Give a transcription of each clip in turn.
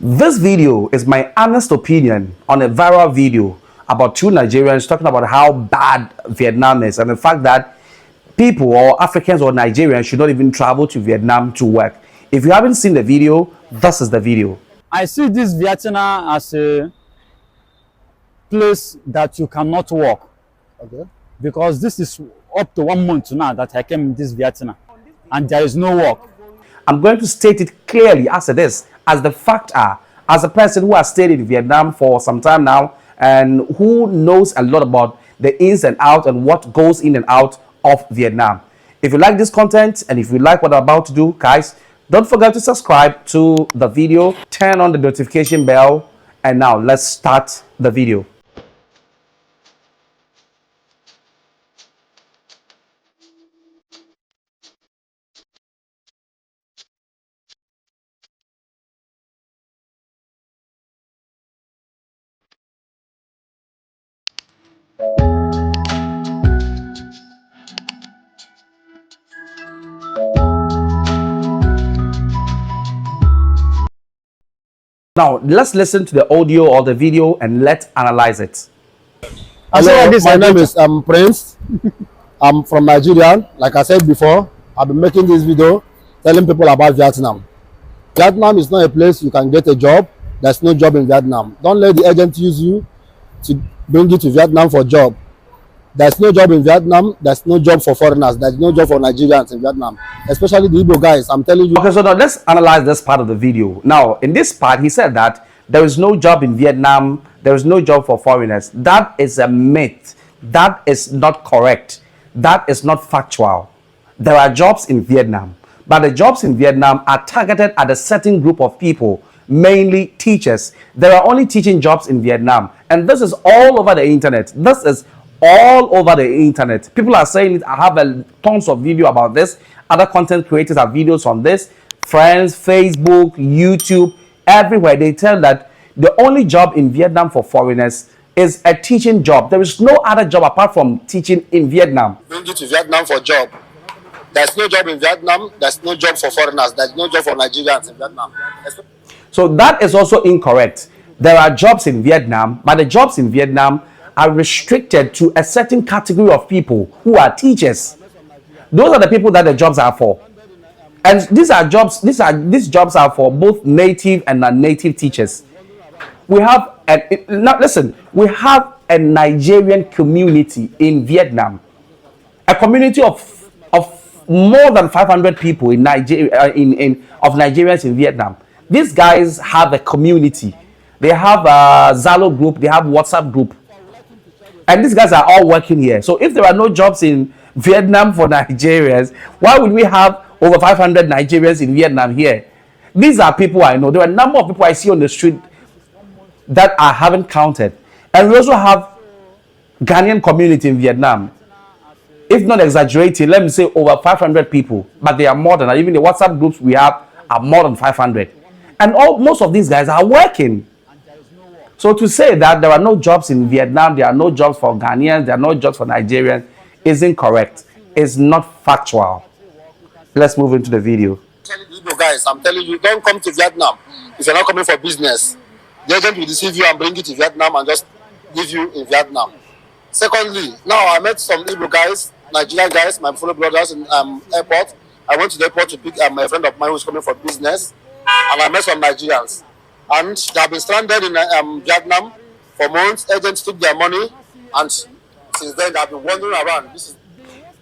This video is my honest opinion on a viral video about two Nigerians talking about how bad Vietnam is and the fact that people or Africans or Nigerians should not even travel to Vietnam to work. If you haven't seen the video, this is the video. I see this Vietnam as a place that you cannot work. Okay. Because this is up to 1 month now that I came in this Vietnam and there is no work. I'm going to state it clearly as it is, as the fact are, as a person who has stayed in Vietnam for some time now and who knows a lot about the ins and outs and what goes in and out of Vietnam. If you like this content and if you like what I'm about to do, guys, don't forget to subscribe to the video, turn on the notification bell, and now let's start the video. Now, let's listen to the audio or the video and let's analyze it. Hello, my name is Prince. I'm from Nigeria. Like I said before, I've been making this video telling people about Vietnam. Vietnam is not a place you can get a job. There's no job in Vietnam. Don't let the agent use you to bring you to Vietnam for a job. There's no job in Vietnam. There's no job for foreigners. There's no job for Nigerians in Vietnam, especially the Igbo guys. I'm telling you. Okay, so now let's analyze this part of the video. Now, in this part, he said that there is no job in Vietnam. There is no job for foreigners. That is a myth. That is not correct. That is not factual. There are jobs in Vietnam, but the jobs in Vietnam are targeted at a certain group of people, mainly teachers. There are only teaching jobs in Vietnam, and this is all over the internet. This is all over the internet. People are saying it. I have tons of video about this. Other content creators have videos on this. Friends, Facebook, YouTube, everywhere. They tell that the only job in Vietnam for foreigners is a teaching job. There is no other job apart from teaching in Vietnam. Bring you to Vietnam for a job. There's no job in Vietnam. There's no job for foreigners. There's no job for Nigerians in Vietnam. So that is also incorrect. There are jobs in Vietnam, but the jobs in Vietnam are restricted to a certain category of people who are teachers. Those are the people that the jobs are for. And these jobs are for both native and non-native teachers. We have we have a Nigerian community in Vietnam. A community of more than 500 people in Nigeria of Nigerians in Vietnam. These guys have a community. They have a Zalo group, they have WhatsApp group. And these guys are all working here. So if there are no jobs in Vietnam for Nigerians, why would we have over 500 Nigerians in Vietnam here? These are people I know. There are a number of people I see on the street that I haven't counted. And we also have Ghanaian community in Vietnam. If not exaggerating, let me say over 500 people. But they are more than that. Even the WhatsApp groups we have are more than 500. And most of these guys are working. So to say that there are no jobs in Vietnam, there are no jobs for Ghanaians, there are no jobs for Nigerians, is incorrect. It's not factual. Let's move into the video. Guys, I'm telling you, don't come to Vietnam if you're not coming for business. The agent will deceive you and bring you to Vietnam and just leave you in Vietnam. Secondly, now I met some Igbo guys, Nigerian guys, my fellow brothers in airport. I went to the airport to pick my friend of mine who's coming for business, and I met some Nigerians. And they have been stranded in Vietnam for months. Agents took their money, and since then they have been wandering around.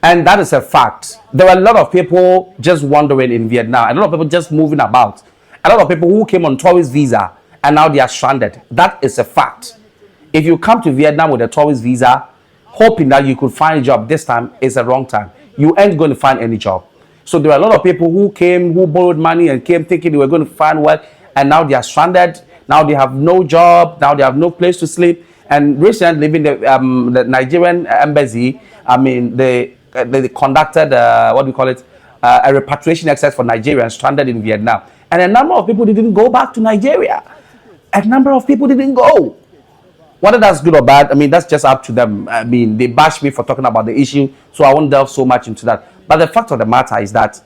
And that is a fact. There are a lot of people just wandering in Vietnam. A lot of people just moving about. A lot of people who came on tourist visa and now they are stranded. That is a fact. If you come to Vietnam with a tourist visa, hoping that you could find a job this time is a wrong time. You ain't going to find any job. So there are a lot of people who came, who borrowed money and came thinking they were going to find work. And now they are stranded. Now they have no job. Now they have no place to sleep. And recently, leaving the Nigerian embassy, they conducted what do you call it, a repatriation exercise for Nigerians stranded in Vietnam. And a number of people didn't go back to Nigeria. A number of people didn't go. Whether that's good or bad, that's just up to them. They bash me for talking about the issue, so I won't delve so much into that. But the fact of the matter is that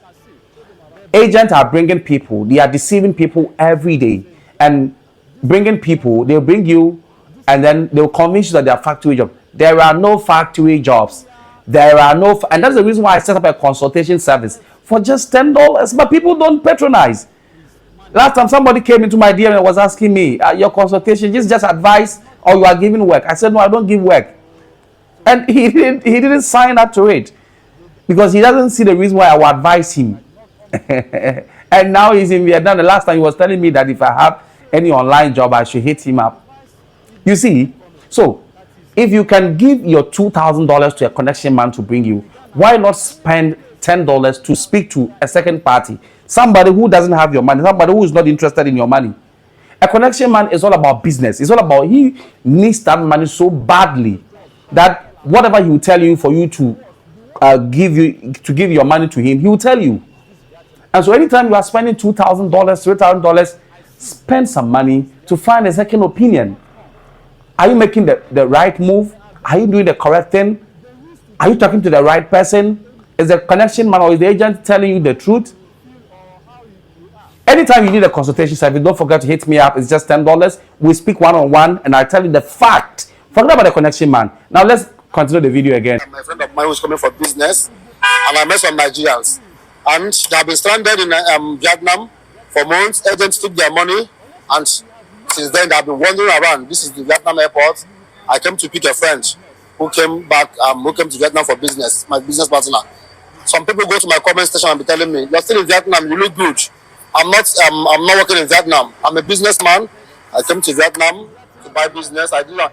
agents are bringing people, they are deceiving people every day. and bringing people. They'll bring you, and then they'll convince you that there are factory jobs. There are no factory jobs. There are no, and that's the reason why I set up a consultation service for just $10. But people don't patronize. Last time somebody came into my DM and was asking me, your consultation is just advice or you are giving work? I said, no, I don't give work. And he didn't sign up to it because he doesn't see the reason why I would advise him. And now he's in Vietnam. The last time he was telling me that if I have any online job, I should hit him up. You see, so if you can give your $2,000 to a connection man to bring you, why not spend $10 to speak to a second party? Somebody who doesn't have your money, somebody who is not interested in your money. A connection man is all about business. It's all about, he needs that money so badly that whatever he will tell you for you to give your money to him, he will tell you. And so anytime you are spending $2,000, $3,000, spend some money to find a second opinion. Are you making the right move? Are you doing the correct thing? Are you talking to the right person? Is the connection man or is the agent telling you the truth? Anytime you need a consultation service, don't forget to hit me up. It's just $10. We speak one-on-one and I tell you the fact. Forget about the connection man. Now let's continue the video again. My friend of mine was coming for business and I met some Nigerians. And they have been stranded in Vietnam for months. Agents took their money and since then they have been wandering around. This is the Vietnam airport. I came to pick a friend who came back, who came to Vietnam for business, my business partner. Some people go to my comment section and be telling me, you're still in Vietnam, you look good. I'm not working in Vietnam. I'm a businessman. I came to Vietnam to buy business. I do not.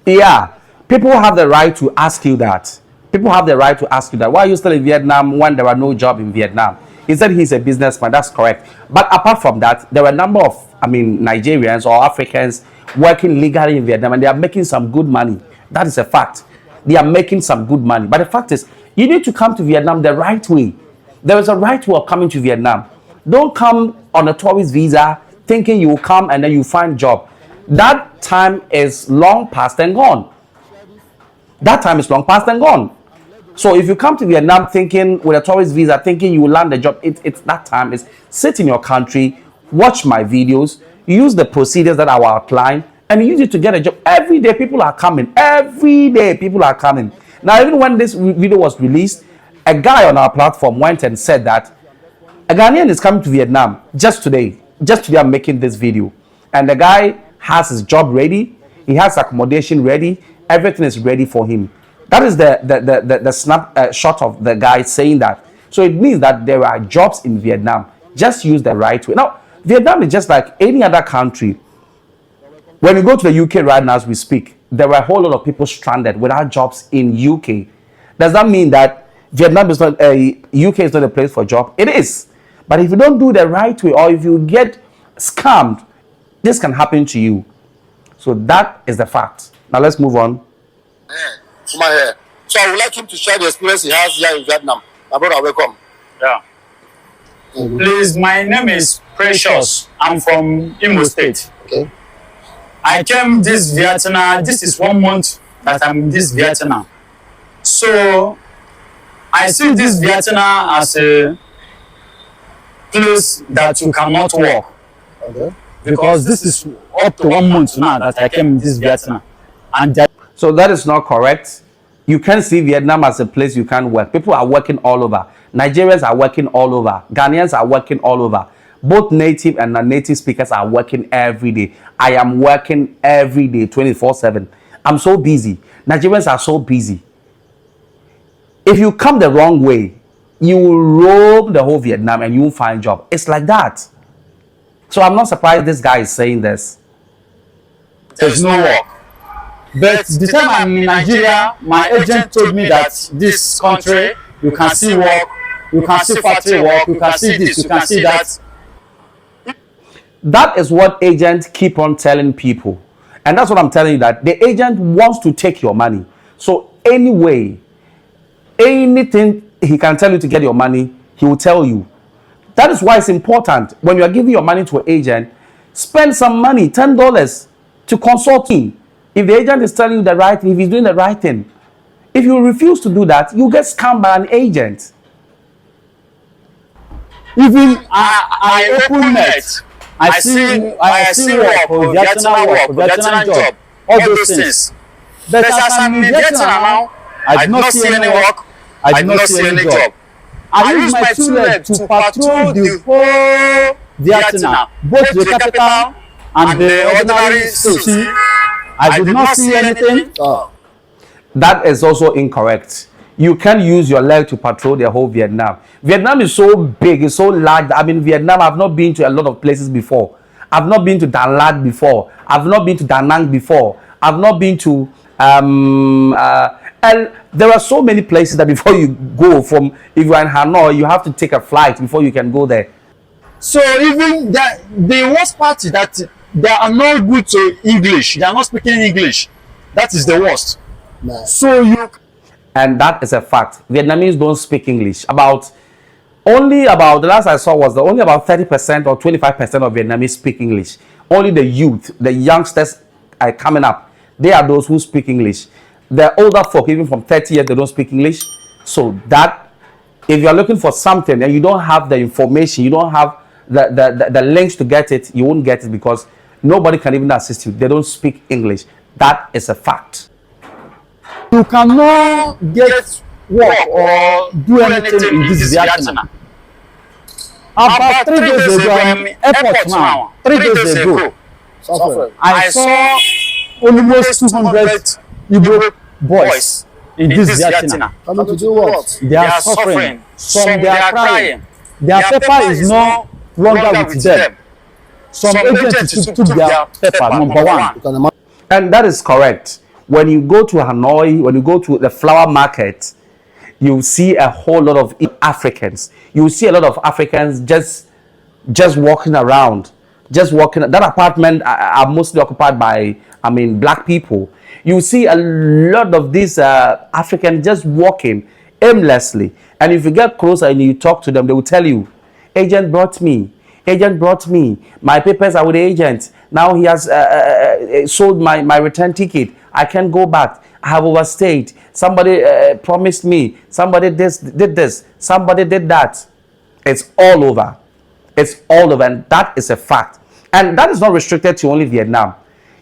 Yeah, people have the right to ask you that. People have the right to ask you that. Why are you still in Vietnam when there are no job in Vietnam? He said he's a businessman. That's correct. But apart from that, there are a number of, Nigerians or Africans working legally in Vietnam and they are making some good money. That is a fact. They are making some good money. But the fact is, you need to come to Vietnam the right way. There is a right way of coming to Vietnam. Don't come on a tourist visa thinking you will come and then you find job. That time is long past and gone. That time is long past and gone. So if you come to Vietnam thinking with a tourist visa, thinking you will land a job, it's that time is sit in your country, watch my videos, use the procedures that I will outline, and use it to get a job. Every day people are coming. Every day people are coming. Now, even when this video was released, a guy on our platform went and said that a Ghanaian is coming to Vietnam just today. Just today I'm making this video. And the guy has his job ready. He has accommodation ready. Everything is ready for him. That is the snapshot of the guy saying that. So it means that there are jobs in Vietnam. Just use the right way. Now, Vietnam is just like any other country. When you go to the UK right now as we speak, there were a whole lot of people stranded without jobs in UK. Does that mean that Vietnam is not UK is not a place for job? It is. But if you don't do the right way or if you get scammed, this can happen to you. So that is the fact. Now let's move on. So I would like him to share the experience he has here in Vietnam. My brother, welcome. Yeah. Please, my name is Precious. I'm from Imo State. Okay. I came this Vietnam. This is 1 month that I'm in this Vietnam. So I see this Vietnam as a place that you cannot work. Okay. Because this is up to 1 month now that I came in this Vietnam. And So that is not correct. You can see Vietnam as a place you can't work. People are working all over. Nigerians are working all over. Ghanaians are working all over. Both native and non-native speakers are working every day. I am working every day, 24/7. I'm so busy. Nigerians are so busy. If you come the wrong way, you will roam the whole Vietnam and you won't find a job. It's like that. So I'm not surprised this guy is saying this. there's no work. But the time I'm in Nigeria, my agent told me that this country, you can see work, you can see factory work, you can see this, you can see that. That is what agents keep on telling people. And that's what I'm telling you, that the agent wants to take your money. So anyway, anything he can tell you to get your money, he will tell you. That is why it's important when you are giving your money to an agent, spend some money, $10, to consult him. If the agent is telling you the right thing, if he's doing the right thing. If you refuse to do that, you get scammed by an agent. Even I open net I see work for Vietnam job, all those things. But as I'm in Vietnam now, I do not see any work, I do not see any job. I use my 2 legs to patrol the whole Vietnam, both the capital and the ordinary city. I did not see anything. That is also incorrect. You can use your leg to patrol the whole Vietnam. Vietnam is so big, it's so large. I mean, Vietnam, I've not been to a lot of places before. I've not been to Đà Lạt before. I've not been to Da Nang before. I've not been to and there are so many places that before you go from, if you're in Hanoi, you have to take a flight before you can go there. So even the worst part is that they are not good to English. They are not speaking English. That is the worst. No. So you, And that is a fact. Vietnamese don't speak English. Only about the last I saw was that only about 30% or 25% of Vietnamese speak English. Only the youth, the youngsters are coming up. They are those who speak English. The older folk, even from 30 years, they don't speak English. So that, if you're looking for something and you don't have the information, you don't have the links to get it, you won't get it because nobody can even assist you. They don't speak English. That is a fact. you cannot get work or do anything in this Vietnam. About 3 days ago, I'm in airport now. 3 days ago, I saw almost 200 Igbo boys in this Vietnam. Coming to do what? They are suffering. Some they are crying. Their paper is no longer with them. Some agents took their paper, number one. And that is correct. When you go to Hanoi, when you go to the flower market, you see a whole lot of Africans. You see a lot of Africans just walking around, just walking. That apartment are mostly occupied by, black people. You see a lot of these Africans just walking aimlessly. And if you get closer and you talk to them, they will tell you, agent brought me. Agent brought me. My papers are with the agent. Now he has sold my return ticket. I can't go back. I have overstayed. Somebody promised me. Somebody did this. Somebody did that. It's all over. It's all over. And that is a fact. And that is not restricted to only Vietnam.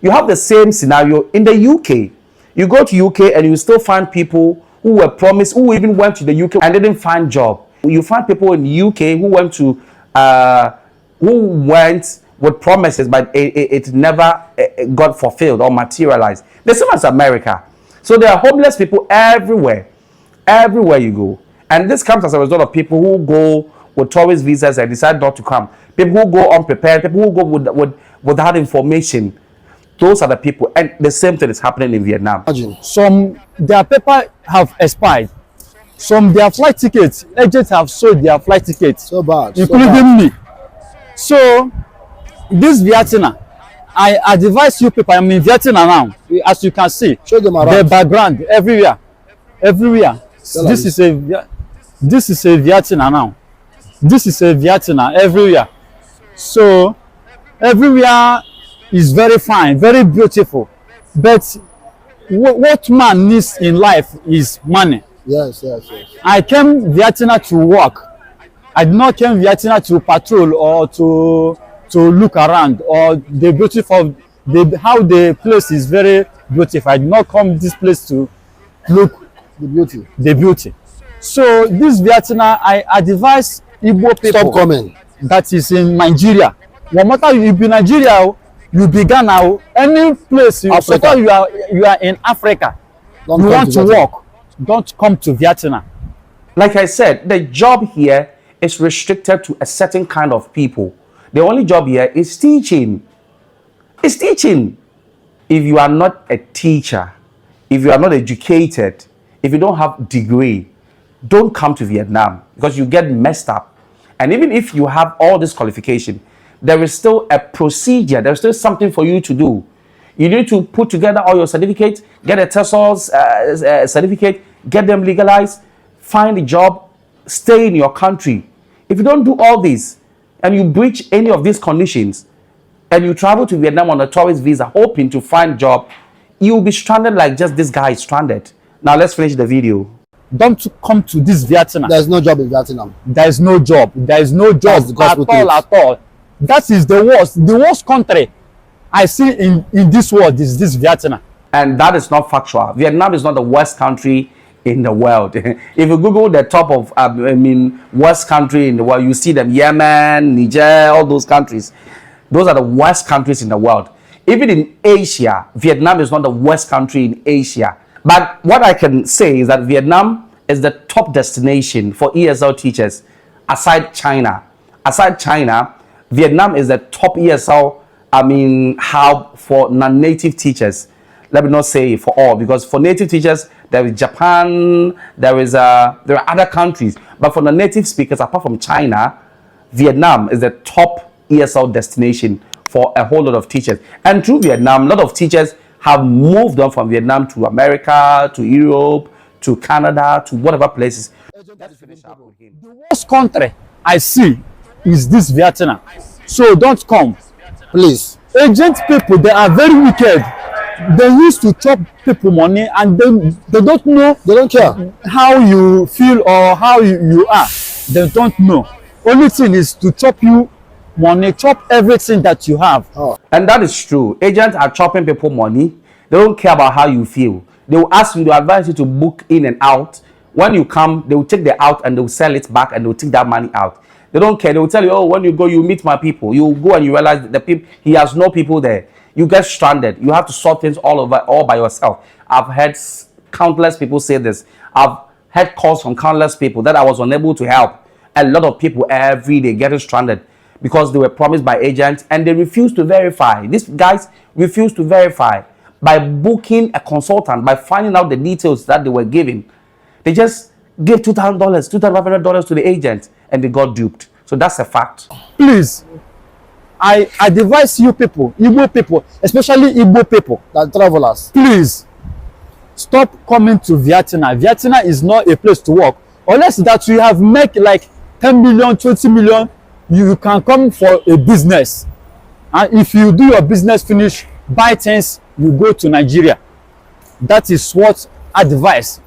You have the same scenario in the UK. You go to UK and you still find people who were promised, who even went to the UK and didn't find job. You find people in the UK who went with promises, but it never got fulfilled or materialized. The same as America. So there are homeless people everywhere you go. And this comes as a result of people who go with tourist visas and decide not to come. People who go unprepared, people who go without information. Those are the people. And the same thing is happening in Vietnam. Some, their paper have expired. Some, their flight tickets, agents have sold their flight tickets. So bad. Including me. So, this Vietnam, I advise you people, I'm in Vietnam now. As you can see, Show them around. the background everywhere. This is a Vietnam now. This is a Vietnam everywhere. So, everywhere is very fine, very beautiful. But what man needs in life is money. Yes. I came Vietnam to work. I did not come Vietnam to patrol or to look around or the beautiful, how the place is very beautiful. I did not come this place to look the beauty. So this Vietnam, I advise Igbo people. Stop coming. That is in Nigeria. No matter you be Nigeria, you be Ghana, any place you are in Africa, you want to work, don't come to Vietnam. Like I said, the job here is restricted to a certain kind of people. The only job here is teaching. It's teaching. If you are not a teacher, if you are not educated, if you don't have degree, don't come to Vietnam because you get messed up. And even if you have all this qualification, there is still a procedure. There's still something for you to do. You need to put together all your certificates, get a TESOL certificate, get them legalized, find a job, stay in your country. If you don't do all this and you breach any of these conditions and you travel to Vietnam on a tourist visa hoping to find a job, you will be stranded like just this guy is stranded. Now let's finish the video. Don't come to this Vietnam. There's no job in Vietnam. There is no job. There is no job at all. That is the worst country I see in this world is this Vietnam. And that is not factual. Vietnam is not the worst country in the world. If you Google the top of, worst country in the world, you see them: Yemen, Niger, all those countries. Those are the worst countries in the world. Even in Asia, Vietnam is not the worst country in Asia. But what I can say is that Vietnam is the top destination for ESL teachers aside China. Aside China, Vietnam is the top ESL, hub for non-native teachers. Let me not say for all, because for native teachers, there is Japan, there are other countries. But for the native speakers, apart from China, Vietnam is the top ESL destination for a whole lot of teachers. And through Vietnam, a lot of teachers have moved on from Vietnam to America, to Europe, to Canada, to whatever places. The worst country I see is this Vietnam. So don't come, please. Agent people, they are very wicked. They used to chop people money, and they don't know, they don't care how you feel or how you are. They don't know. Only thing is to chop you money, chop everything that you have. And that is true. Agents are chopping people money. They don't care about how you feel. They will ask you, they advise you to book in and out. When you come, they will take the out and they will sell it back, and they will take that money out. They don't care. They will tell you, oh, when you go, you meet my people. You go and you realize that the people, he has no people there. You get stranded. You have to sort things all by yourself. I've heard countless people say this. I've had calls from countless people that I was unable to help. A lot of people every day getting stranded because they were promised by agents and they refused to verify. These guys refused to verify by booking a consultant, by finding out the details that they were giving. They just gave $2,000, $2,500 to the agent, and they got duped. So that's a fact. Please, I advise you people, Igbo people, especially Igbo people, that travelers, please stop coming to Vietnam. Vietnam is not a place to work. Unless that you have make like 10 million, 20 million, you can come for a business. And if you do your business finish, buy things, you go to Nigeria. That is what advice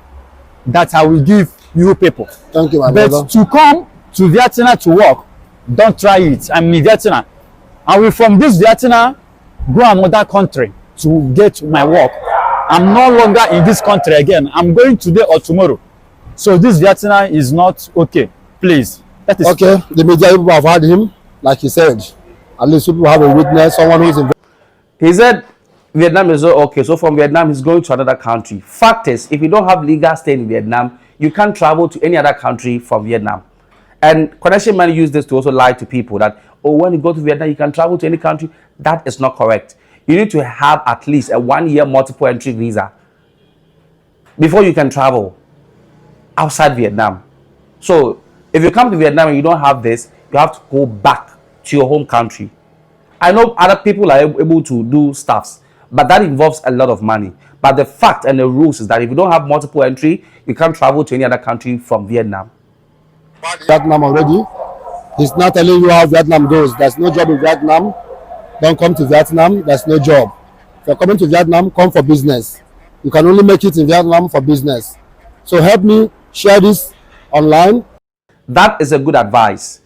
that I will give you people. Thank you, my but brother. To come to Vietnam to work, don't try it. I'm in Vietnam. I will from this Vietnam go another country to get my work. I'm no longer in this country again. I'm going today or tomorrow. So this Vietnam is not okay. Please. That is okay. The media people have had him, like he said. At least people have a witness, someone who is in. He said Vietnam is okay. So from Vietnam, he's going to another country. Fact is, if you don't have legal stay in Vietnam, you can't travel to any other country from Vietnam. And Connection Man used this to also lie to people that, oh, when you go to Vietnam, you can travel to any country. That is not correct. You need to have at least a 1-year multiple entry visa before you can travel outside Vietnam. So if you come to Vietnam and you don't have this, you have to go back to your home country. I know other people are able to do stuffs, but that involves a lot of money. But the fact and the rules is that if you don't have multiple entry, you can't travel to any other country from Vietnam. Vietnam already. He's not telling you how Vietnam goes. There's no job in Vietnam. Don't come to Vietnam. There's no job. If you're coming to Vietnam, come for business. You can only make it in Vietnam for business. So help me share this online. That is a good advice.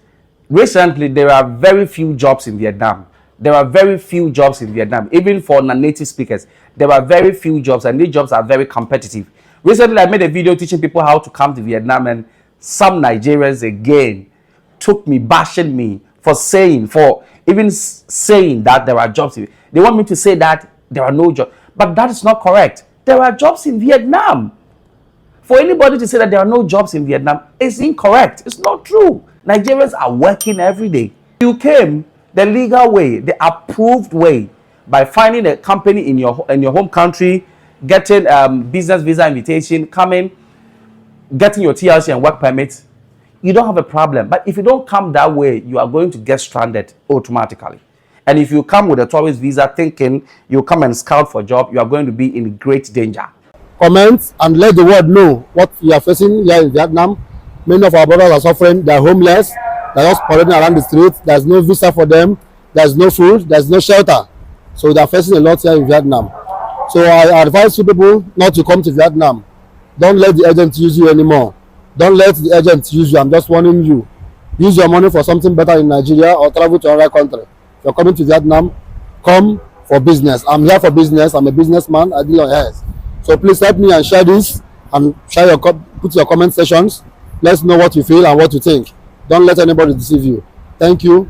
Recently, there are very few jobs in Vietnam. There are very few jobs in Vietnam, even for non-native speakers. There are very few jobs, and these jobs are very competitive. Recently, I made a video teaching people how to come to Vietnam, and some Nigerians again took me, bashing me for saying that there are jobs. They want me to say that there are no jobs, but that is not correct. There are jobs in Vietnam. For anybody to say that there are no jobs in Vietnam is incorrect. It's not true. Nigerians are working every day. You came the legal way, the approved way, by finding a company in your home country, getting business visa invitation, coming, getting your TLC and work permit. You don't have a problem. But if you don't come that way, you are going to get stranded automatically. And if you come with a tourist visa thinking you come and scout for a job, you are going to be in great danger. Comment and let the world know what you are facing here in Vietnam. Many of our brothers are suffering. They are homeless. They are just parading around the streets. There's no visa for them. There's no food. There's no shelter. So they are facing a lot here in Vietnam. So I advise you people not to come to Vietnam. Don't let the agent use you anymore. Don't let the agent use you. I'm just warning you. use your money for something better in Nigeria or travel to another country. If you're coming to Vietnam, come for business. I'm here for business. I'm a businessman. I deal on hairs. So please help me and share this and share your put your comment sections. Let's know what you feel and what you think. Don't let anybody deceive you. Thank you.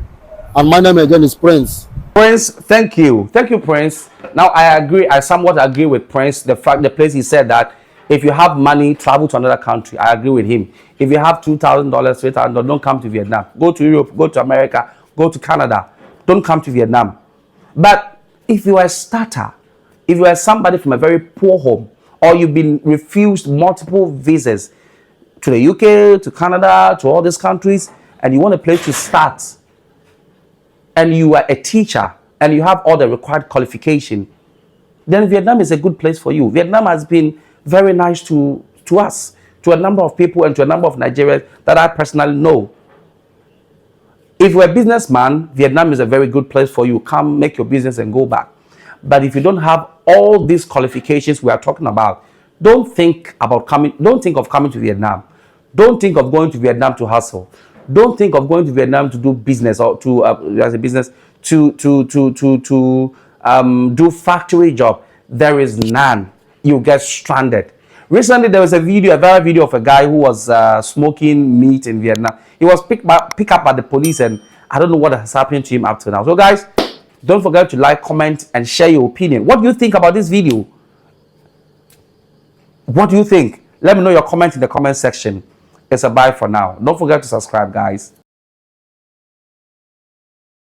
And my name again is Prince. Prince, thank you, Prince. Now I agree. I somewhat agree with Prince. The place he said that if you have money, travel to another country. I agree with him. If you have $2,000, $3,000, don't come to Vietnam. Go to Europe. Go to America. Go to Canada. Don't come to Vietnam. But if you are a starter, if you are somebody from a very poor home, or you've been refused multiple visas to the UK, to Canada, to all these countries, and you want a place to start, and you are a teacher, and you have all the required qualification, then Vietnam is a good place for you. Vietnam has been very nice to us, to a number of people, and to a number of Nigerians that I personally know. If you're a businessman, Vietnam is a very good place for you. Come, make your business and go back. But if you don't have all these qualifications we are talking about, don't think of coming to Vietnam. Don't think of going to Vietnam to hustle. Don't think of going to Vietnam to do business or to as a business to do factory job. There is none. You get stranded. Recently, there was a viral video of a guy who was smoking meat in Vietnam. He was picked up by the police, and I don't know what has happened to him up to now. So, guys, don't forget to like, comment, and share your opinion. What do you think about this video? What do you think? Let me know your comment in the comment section. It's a bye for now. Don't forget to subscribe, guys.